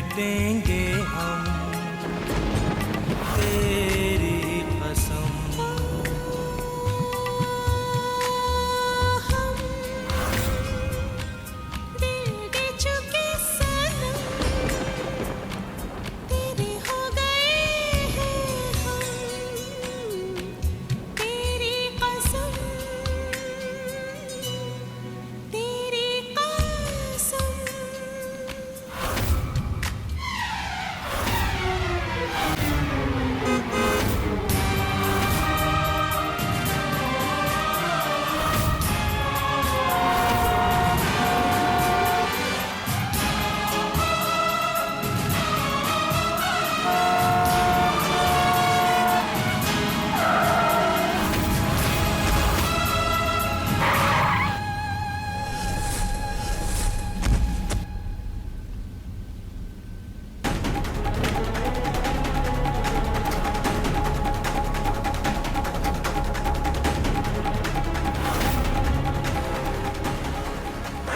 मिटेंगे हम, तेरी कसम।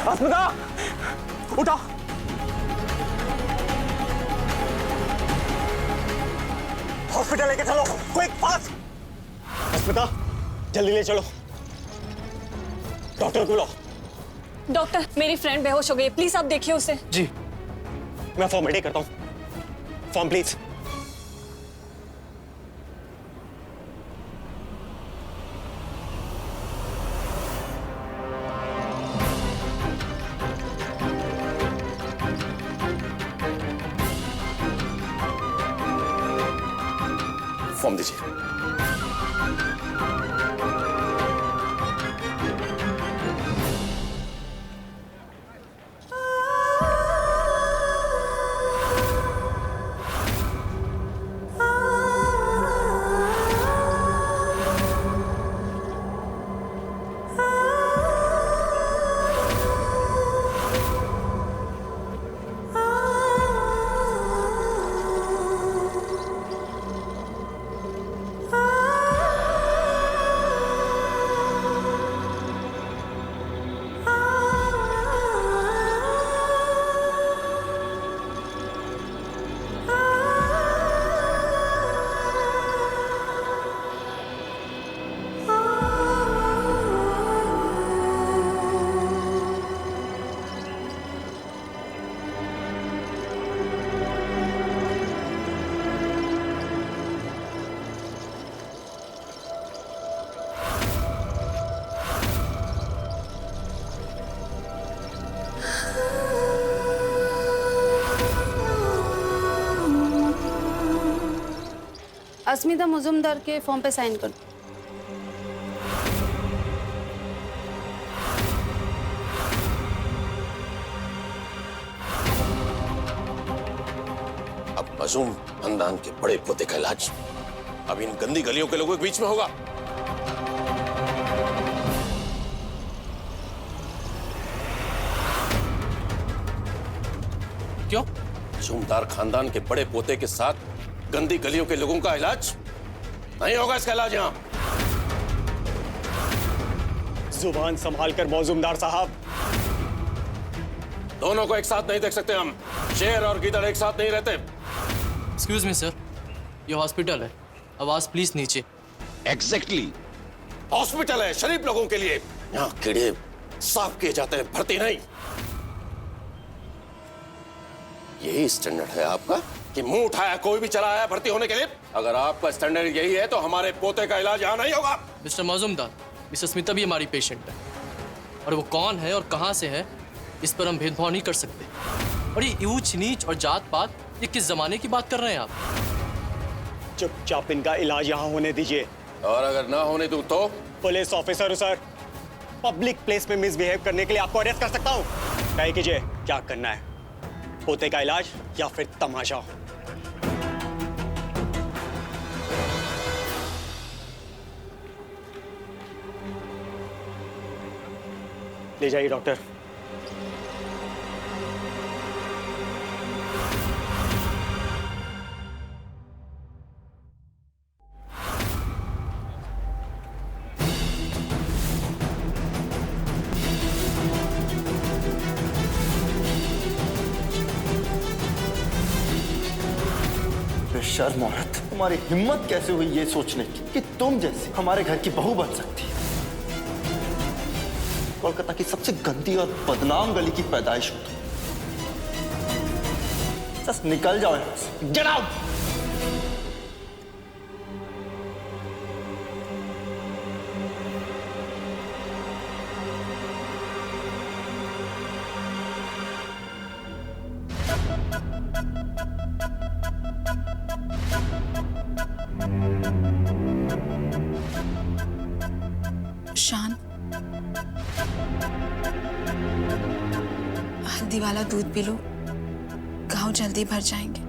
अस्मिता, उठा। हॉस्पिटल लेके चलो, क्विक फास्ट। अस्मिता, जल्दी ले चलो। डॉक्टर को बुलाओ। डॉक्टर, मेरी फ्रेंड बेहोश हो गई है, प्लीज आप देखिए उसे। जी, मैं फॉर्मेलिटी करता हूँ। Form please. फॉर्म दीजिए। अस्मिता मुजुमदार के फॉर्म पे साइन कर दो। अब मजूम खानदान के बड़े पोते का इलाज अब इन गंदी गलियों के लोगों के बीच में होगा। क्यों? मजूमदार खानदान के बड़े पोते के साथ गंदी गलियों के लोगों का इलाज नहीं होगा। इसका इलाज यहाँ। जुबान संभाल कर मौजूमदार साहब। दोनों को एक साथ नहीं देख सकते हम। शेर और गीदड़ एक साथ नहीं रहते। एक्सक्यूज मी सर, ये हॉस्पिटल है, आवाज प्लीज नीचे। एग्जैक्टली, हॉस्पिटल है शरीफ लोगों के लिए। यहाँ कीड़े साफ किए जाते हैं, भर्ती नहीं। यही स्टैंडर्ड है आपका कि मुंह उठाया कोई भी चला आया भर्ती होने के लिए? अगर आपका स्टैंडर्ड यही है तो हमारे पोते का इलाज यहाँ नहीं होगा। मिस्टर मौजूमदार, मिस अस्मिता भी हमारी पेशेंट है और वो कौन है और कहाँ से है इस पर हम भेदभाव नहीं कर सकते। और ये ऊंच नीच और जात पात, ये किस जमाने की बात कर रहे हैं आप? चुपचाप इनका इलाज यहाँ होने दीजिए। और अगर ना होने दूं तो? Police officer sir, public place में मिसबिहेव करने के लिए आपको अरेस्ट कर सकता हूँ। तय कीजिए क्या करना है, पोते का इलाज या फिर तमाशा। ले जाइए डॉक्टर। बेशर्म औरत, तुम्हारी हिम्मत कैसे हुई ये सोचने की कि तुम जैसी हमारे घर की बहू बन सकती है? कोलकाता की सबसे गंदी और बदनाम गली की पैदाइश हो तुम। बस निकल जाओ यहां से। Get out. शान, हल्दी वाला दूध पी लो, घाव जल्दी भर जाएंगे।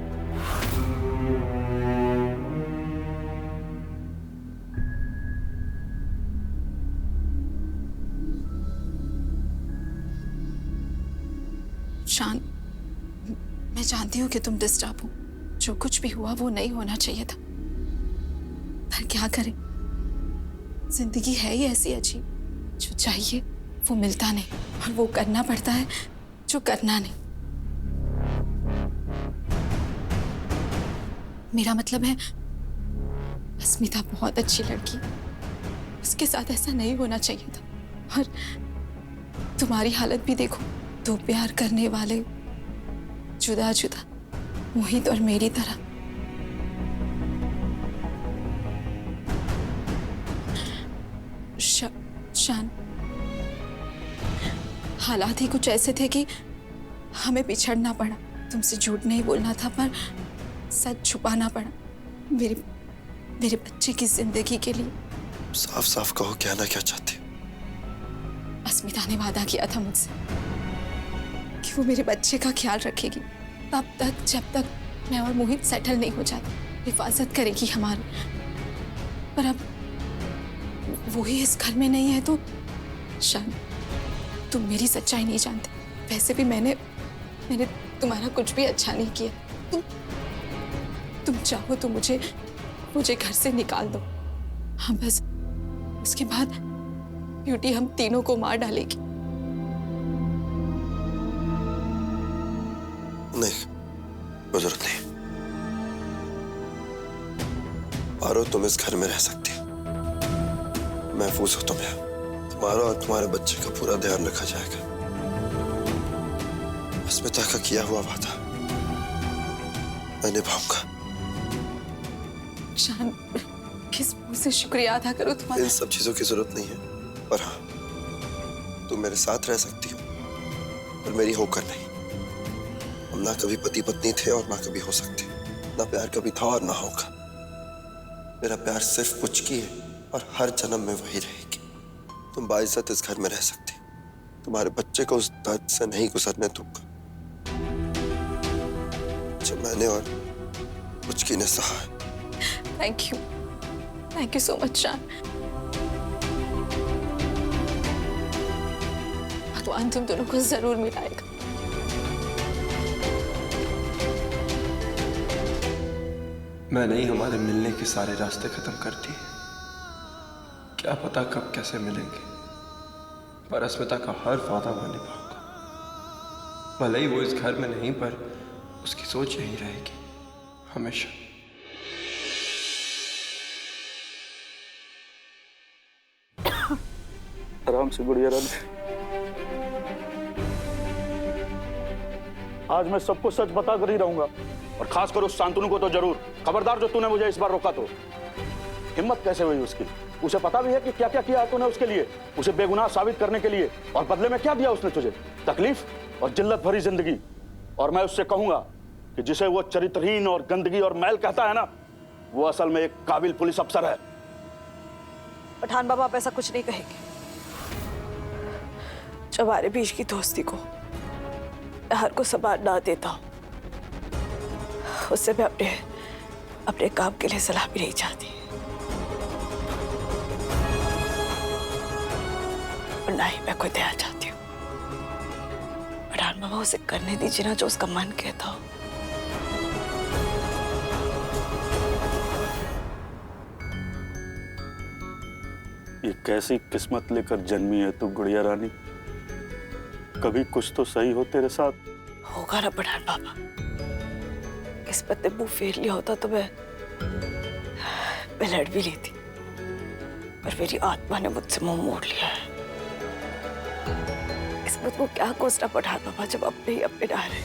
शान, मैं जानती हूँ कि तुम डिस्टर्ब हो। जो कुछ भी हुआ वो नहीं होना चाहिए था, पर क्या करें, जिंदगी है ही ऐसी अजीब। जो चाहिए वो मिलता नहीं और वो करना पड़ता है जो करना नहीं। मेरा मतलब है, अस्मिता बहुत अच्छी लड़की, उसके साथ ऐसा नहीं होना चाहिए था। और तुम्हारी हालत भी देखो, दो प्यार करने वाले जुदा जुदा, मोहित और मेरी तरह। शान, हालात ही कुछ ऐसे थे कि हमें बिछड़ना पड़ा। तुमसे झूठ नहीं बोलना था, पर सच छुपाना पड़ा मेरे बच्चे की जिंदगी के लिए। साफ साफ कहो, कहना क्या चाहती? अस्मिता ने वादा किया था मुझसे कि वो मेरे बच्चे का ख्याल रखेगी, तब तक जब तक मैं और मोहित सेटल नहीं हो जाते, हिफाजत करेगी हमारी। पर अब वो ही इस घर में नहीं है तो शान, तुम मेरी सच्चाई नहीं जानते। वैसे भी मैंने तुम्हारा कुछ भी अच्छा नहीं किया। तुम चाहो तो मुझे घर से निकाल दो। हाँ, बस उसके बाद ब्यूटी हम तीनों को मार डालेगी। नहीं, कोई जरूरत नहीं। पारो, तुम इस घर में रह सकती हो, महफूज हो तुम यहाँ। तुम्हारा और तुम्हारे बच्चे का पूरा ध्यान रखा जाएगा। अस्मिता का किया हुआ वादा मैं निभाऊंगा। शान, किस मुंह से शुक्रिया अदा करूं तुम्हारा? इन सब चीजों की जरूरत नहीं है, पर हाँ, तुम मेरे साथ रह सकती हो, पर मेरी होकर नहीं। हम ना कभी पति पत्नी थे और ना कभी हो सकते। ना प्यार कभी था और ना होगा। मेरा प्यार सिर्फ पुचकी है और हर जन्म में वही रहेगी। तुम बाइज्जत इस घर में रह सकती। तुम्हारे बच्चे को उस दर्द से नहीं गुजरने दूंगा जो मैंने और पुचकी ने सहा है। थैंक यू सो मच शान। भगवान तुम दोनों को जरूर मिलाएगा। मैंने ही हमारे मिलने के सारे रास्ते खत्म कर दिए। क्या पता कब कैसे मिलेंगे, पर अस्मिता का हर वादा मैं निभाऊंगा। भले ही वो इस घर में नहीं, पर उसकी सोच यही रहेगी हमेशा। आराम से गुड़िया रानी। आज मैं सबको सच बता कर ही रहूंगा, और खासकर उस शांतनु को तो जरूर। खबरदार जो तूने मुझे इस बार रोका तो। हिम्मत कैसे हुई उसकी? उसे पता भी है कि क्या क्या किया तूने उसके लिए, उसे बेगुनाह साबित करने के लिए। और बदले में क्या दिया उसने तुझे? तकलीफ और जिल्लत भरी जिंदगी। और मैं उससे कहूंगा कि जिसे वो चरित्रहीन और गंदगी और मैल कहता है ना, वो असल में एक काबिल पुलिस अफसर है। पठान बाबा, आप ऐसा कुछ नहीं कहेंगे। जो हमारे बीच की दोस्ती को, प्यार को संभाल ना देता हूं, उससे मैं अपने काम के लिए सलाह भी नहीं चाहती, और ना ही मैं कोई दया चाहती हूँ। पठान बाबा, उसे करने दीजिए ना जो उसका मन कहता हो। ये कैसी किस्मत लेकर जन्मी है तू गुड़िया रानी। कभी कुछ तो सही हो तेरे साथ। होगा ना पठान बाबा, किस्मत ने मुंह फेर लिया होता तो मैं लड़ भी लेती, पर मेरी आत्मा ने मुझसे मुंह मोड़ लिया है। किस्मत को क्या कोसना पड़ा पापा जब अपने ही अपने डाले।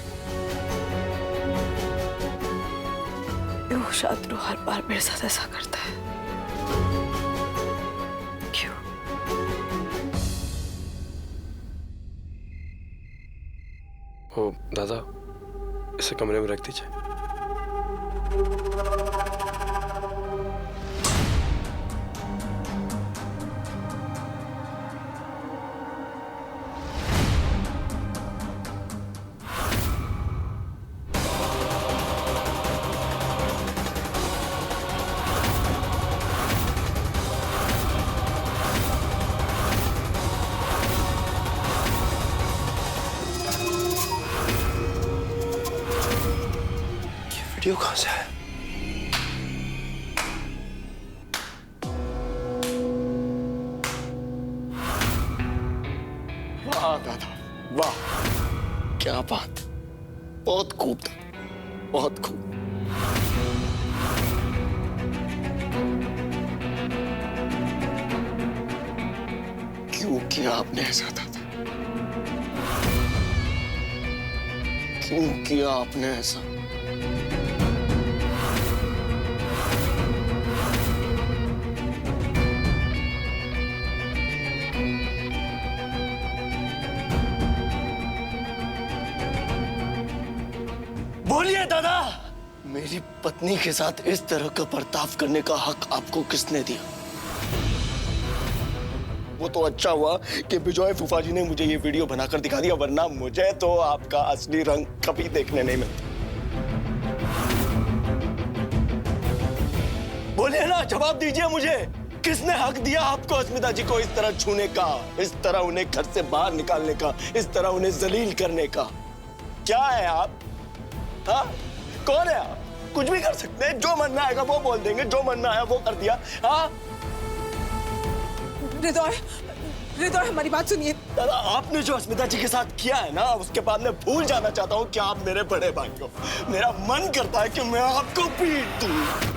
क्यों शांतनु हर बार मेरे साथ ऐसा करता है? क्यों? ओ दादा, इसे कमरे में रख दीजिए। वीडियो कहाँ से है? वाह दादा, वाह, क्या बात, बहुत खूब था, बहुत खूब। क्यों किया आपने ऐसा दादा? क्यों किया आपने ऐसा? बोलिए दादा, मेरी पत्नी के साथ इस तरह का बर्ताव करने का हक आपको किसने दिया? वो तो अच्छा हुआ कि बिजॉय फूफा जी ने मुझे ये वीडियो बनाकर दिखा दिया, वरना मुझे तो आपका असली रंग कभी देखने नहीं मिलता। बोलिए ना, जवाब दीजिए मुझे, किसने हक दिया आपको अस्मिता जी को इस तरह छूने का, इस तरह उन्हें घर से बाहर निकालने का, इस तरह उन्हें जलील करने का? क्या है आप? हाँ, कौन है आप? कुछ भी कर सकते हैं, जो मन में आएगा वो बोल देंगे, जो मन में आया वो कर दिया। हाँ, हृदय हमारी बात सुनिए। दादा, आपने जो अस्मिता जी के साथ किया है ना, उसके बाद मैं भूल जाना चाहता हूँ कि आप मेरे बड़े भाई हो। मेरा मन करता है कि मैं आपको पीट दूं।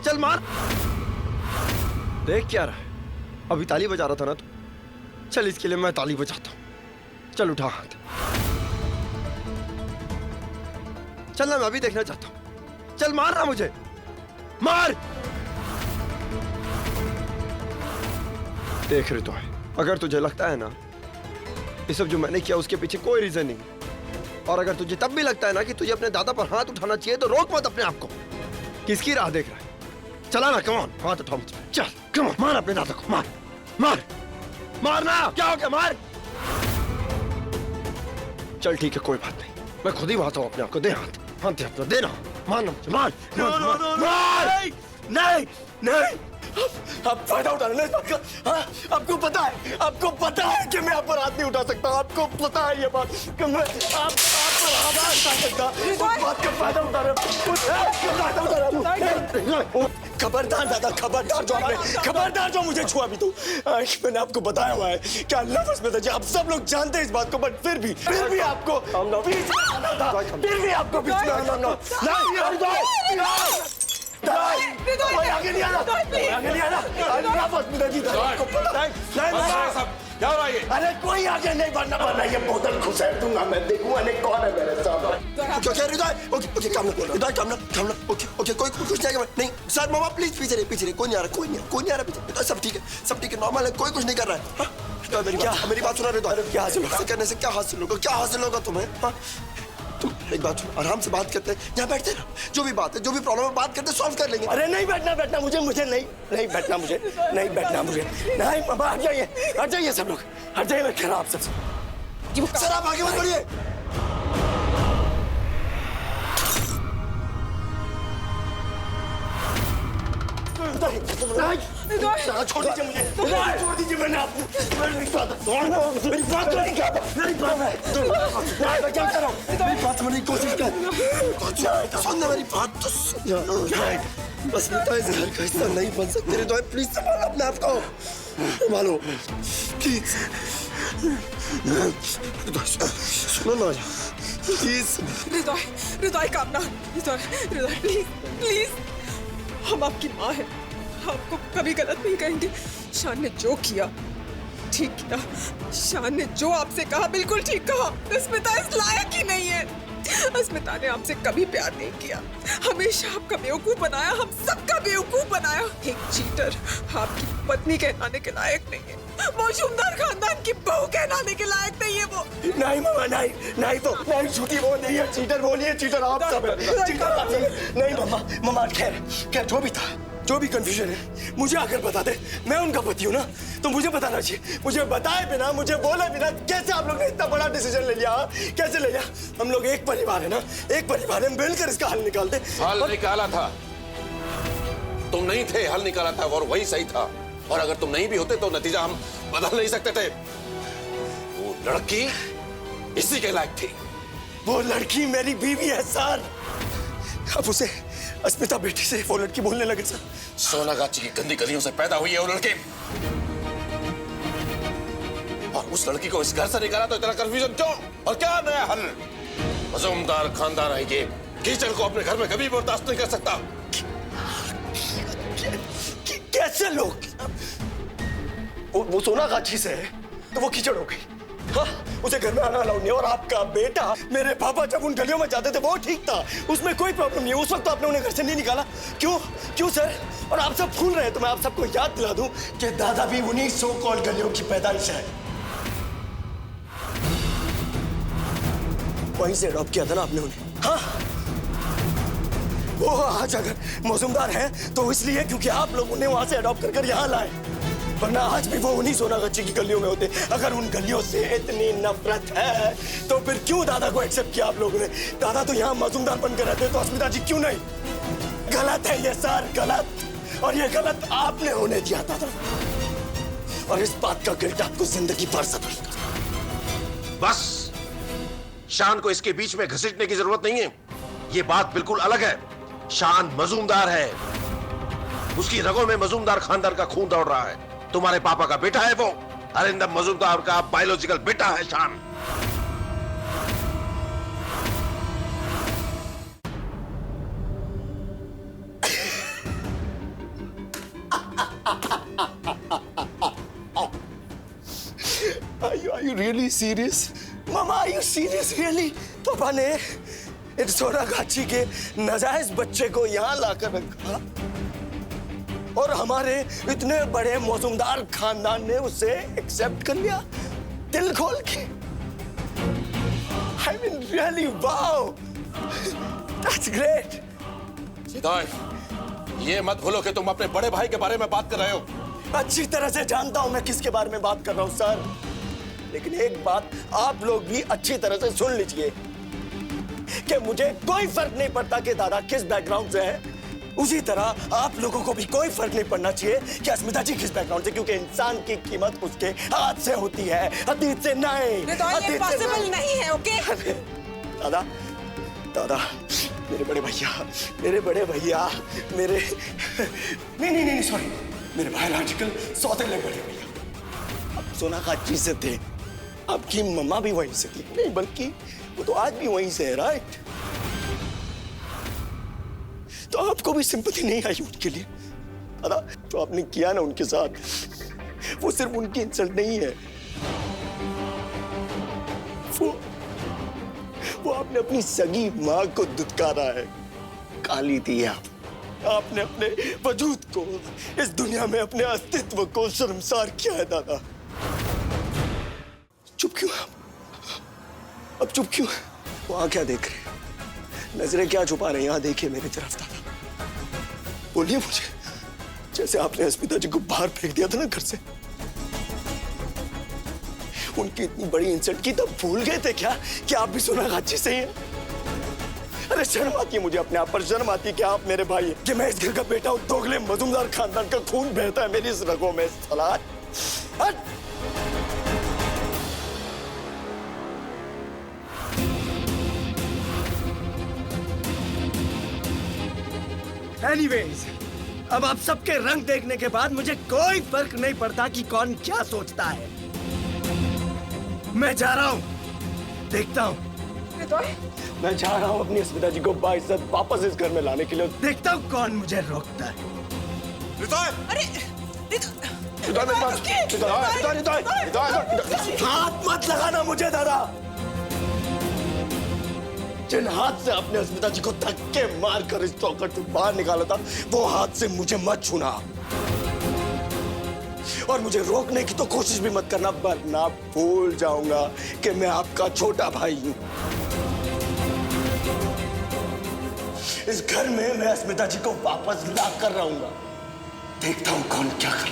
चल मार। देख क्या रहा है? अभी ताली बजा रहा था ना तू? चल इसके लिए मैं ताली बजाता हूँ। चल उठा हाथ। चल ना, मैं भी देखना चाहता हूँ। चल मार ना मुझे, मार। देख रहे तो है, अगर तुझे लगता है ना ये सब जो मैंने किया उसके पीछे कोई रीजन नहीं, और अगर तुझे तब भी लगता है ना कि तुझे अपने दादा पर हाथ उठाना चाहिए, तो रोक मत अपने आप को। किसकी राह देख रहा है? चला ना, कम ऑन, हाथ उठाओ मुझे। चल कम ऑन, मार अपने दादा को, मार मार मारना। क्या हो गया? मार। चल ठीक है, कोई बात नहीं, मैं खुद ही मारता हूँ अपने आप को। दे हाथ, हाथ दे अपना, देना, मारना मुझे, मार। मार। नहीं नहीं, आप फायदा उठा रहे हैं इसका। हाँ, आपको पता है कि मैं आप पर हाथ नहीं उठा सकता। आपको पता है ये बात कि मैं आप पर हाथ नहीं उठा सकता। उस बात का फायदा उठा रहे हो। खबरदार दादा, खबरदार जो मुझे छुआ भी तू। मैंने आपको बताया हुआ है कि अल्लाह उसमें था। आप सब लोग जानते हैं इस बात को, बट फिर भी आपको बीच में आना था। फिर भी आपको बीच में आना आगे नहीं आना। क्या हो रहा है? अरे कोई आगे नहीं बढ़ना, ये बोतल घुसेड़ दूंगा मैं, देखूंगा नहीं कौन है मेरे साथ। ओके, काम ना। ओके, कोई कुछ नहीं। सर मामा प्लीज पीछे रहे, कोई नहीं आ रहा पीछे। सब ठीक है, नॉर्मल है, कोई कुछ नहीं कर रहा है। मेरी बात सुना रहे तो क्या करने से क्या हासिल होगा तुम्हें? तुम एक बात सुनो, आराम से बात करते हैं, यहाँ बैठते ना, जो भी बात है, जो भी प्रॉब्लम है, बात करते सॉल्व कर लेंगे। अरे नहीं बैठना मुझे नहीं बैठना मुझे। नहीं बाबा, हट जाइए सब लोग, हट जाइए, मैं खराब सर आप आगे मत बढ़िए। छोड़ दीजिए मुझे, छोड़ दीजिए। मैंने आपको मेरी बात नहीं किया, मेरी बात मैं क्या कर रहा हूँ, मेरी बात समझने की कोशिश कर। सुनना मेरी बात तो बस बेटा इस घर का हिस्सा नहीं बन सकते। हृदय प्लीज संभालो अपने आप को, संभालो प्लीज। सुनो ना प्लीज। हृदय कामना, हृदय प्लीज प्लीज, हम आपकी माँ हैं, आपको कभी गलत नहीं कहेंगे। शान ने जो किया ठीक किया, शान ने जो आपसे कहा बिल्कुल ठीक कहा। अस्मिता इस लायक ही नहीं है। अस्मिता ने आपसे कभी प्यार नहीं किया, हमेशा आपका बेवकूफ बनाया, हम सबका बेवकूफ बनाया। एक चीटर आपकी पत्नी कहलाने के लायक नहीं है, मौजूमदार खानदान की बहू कहलाने के लायक नहीं है वो। नहीं मामा नहीं, नहीं तो नहीं, झूठी वो नहीं है, चीटर वो नहीं है, चीटर आप सब है, चीटर आप सब है। नहीं मामा खैर जो भी था, जो भी कंफ्यूजन है मुझे आकर बता दे। मैं उनका पति हूँ ना, तो मुझे बताना चाहिए। मुझे बताए बिना, मुझे बोले बिना कैसे आप लोग ने इतना बड़ा डिसीजन ले लिया? कैसे ले लिया? हम लोग एक परिवार है ना, एक परिवार है, मिलकर इसका हल निकालते। हल निकाला था तुम नहीं थे, हल निकाला था और वही सही था। और अगर तुम नहीं भी होते तो नतीजा हम बदल नहीं सकते थे। वो लड़की इसी के लायक थी। वो लड़की मेरी बीवी है सर। अब उसे अस्मिता बेटी से वो लड़की बोलने लगे सर। सोनागाची की गंदी गलियों से पैदा हुई है वो लड़की, और उस लड़की को इस घर से निकाला तो इतना कंफ्यूजन क्यों? और क्या नया हल? मजूमदार खानदान है ये, कीचड़ को अपने घर में कभी बर्दाश्त नहीं कर सकता। कैसे लोग? वो सोनागाची से है तो वो कीचड़ हो गई। हाँ, उसे घर में आना अलाउ नहीं। और आपका बेटा, मेरे पापा जब उन गलियों में जाते थे वो ठीक था, उसमें कोई प्रॉब्लम नहीं। उस वक्त तो आपने उन्हें घर से नहीं निकाला। क्यों सर? और आप सब भूल रहे हैं तो मैं आप सबको याद दिला दूं कि दादा भी उन्हीं सो कॉल गलियों की पैदाइश है। वहीं से अडॉप्ट किया था ना आपने उन्हें। हाँ, वो आज अगर मौजूमदार है तो इसलिए क्योंकि आप लोग उन्हें वहां से अडॉप्ट कर यहाँ लाए, वरना आज भी वो उन्हीं सोनागाची की गलियों में होते। अगर उन गलियों से इतनी नफरत है तो फिर क्यों दादा को एक्सेप्ट किया आप लोगों ने? दादा तो यहाँ मौजूमदार बनकर रहते, तो अस्मिता जी क्यों नहीं? गलत है ये सर, गलत। और ये गलत आपने होने दिया दादा, और इस बात का गिल्ट आपको जिंदगी भर सताएगा। बस शान को इसके बीच में घसीटने की जरूरत नहीं है। ये बात बिल्कुल अलग है। शान मजूमदार है, उसकी रगों में मजूमदार खानदान का खून दौड़ रहा है। तुम्हारे पापा का बेटा है वो, अरिंदम मजूमदार का बायोलॉजिकल बेटा है शान। Are you really serious? Mama, are you serious really? पापा ने इस सोनागाची के नाजायज बच्चे को यहाँ लाकर रखा और हमारे इतने बड़े मौजूमदार खानदान ने उसे एक्सेप्ट कर लिया दिल खोल के। I mean really wow, that's great. Siddharth, ये मत भूलो कि तुम अपने बड़े भाई के बारे में बात कर रहे हो। अच्छी तरह से जानता हूं मैं किसके बारे में बात कर रहा हूं सर, लेकिन एक बात आप लोग भी अच्छी तरह से सुन लीजिए कि मुझे कोई फर्क नहीं पड़ता कि दादा किस बैकग्राउंड से है, उसी तरह आप लोगों को भी कोई फर्क नहीं पड़ना चाहिए कि अस्मिता जी किस बैकग्राउंड से, क्योंकि इंसान की कीमत उसके हाथ से होती है, अतीत से नहीं। ये पॉसिबल नहीं है, ओके? दादा, दादा, मेरे बड़े भैया, मेरे नहीं सॉरी, मेरे बायोलॉजिकल सौतेले बड़े भैया अब सोनागाची से थे। आपकी मम्मा भी वहीं से थी, नहीं बल्कि वो तो आज भी वहीं से है, राइट? तो आपको भी सिंपैथी नहीं आई उनके लिए? दादा, जो आपने किया ना उनके साथ, वो सिर्फ उनकी इंसल्ट नहीं है, वो आपने अपनी सगी माँ को दुत्कारा है, काली थी आपने अपने वजूद को, इस दुनिया में अपने अस्तित्व को शर्मसार किया है दादा। चुप क्यों आप? अब चुप क्यों? वहां क्या देख रहे हैं? नजरें क्या छुपा रहे हैं? यहां देखिए मेरी तरफ दादा, बोलिए मुझे, जैसे आपने अस्मिता जी को बाहर फेंक दिया था ना घर से, उनकी इतनी बड़ी इंसल्ट की तब भूल गए थे क्या कि आप भी सोनागाची से ही हैं? अरे शर्म आती है मुझे अपने आप पर, शर्म आती है कि आप मेरे भाई हैं, कि मैं इस घर का बेटा हूँ, दोगले मजूमदार खानदान का खून बहता है मेरी इस रगों में। साला हट। एनीवेज, अब आप सबके रंग देखने के बाद मुझे कोई फर्क नहीं पड़ता कि कौन क्या सोचता है। मैं जा रहा हूँ, देखता हूँ। मैं जा रहा हूँ अपनी अस्मिता जी को बाइज्जत वापस इस घर में लाने के लिए, देखता हूँ कौन मुझे रोकता है। अरे हाथ मत लगाना मुझे दादा। जिन हाथ से अपने अस्मिता जी को धक्के मारकर इस चौखट से बाहर निकाला था, वो हाथ से मुझे मत छूना और मुझे रोकने की तो कोशिश भी मत करना, वरना भूल जाऊंगा कि मैं आपका छोटा भाई हूं। इस घर में मैं अस्मिता जी को वापस ला कर रहूंगा, देखता हूं कौन क्या कर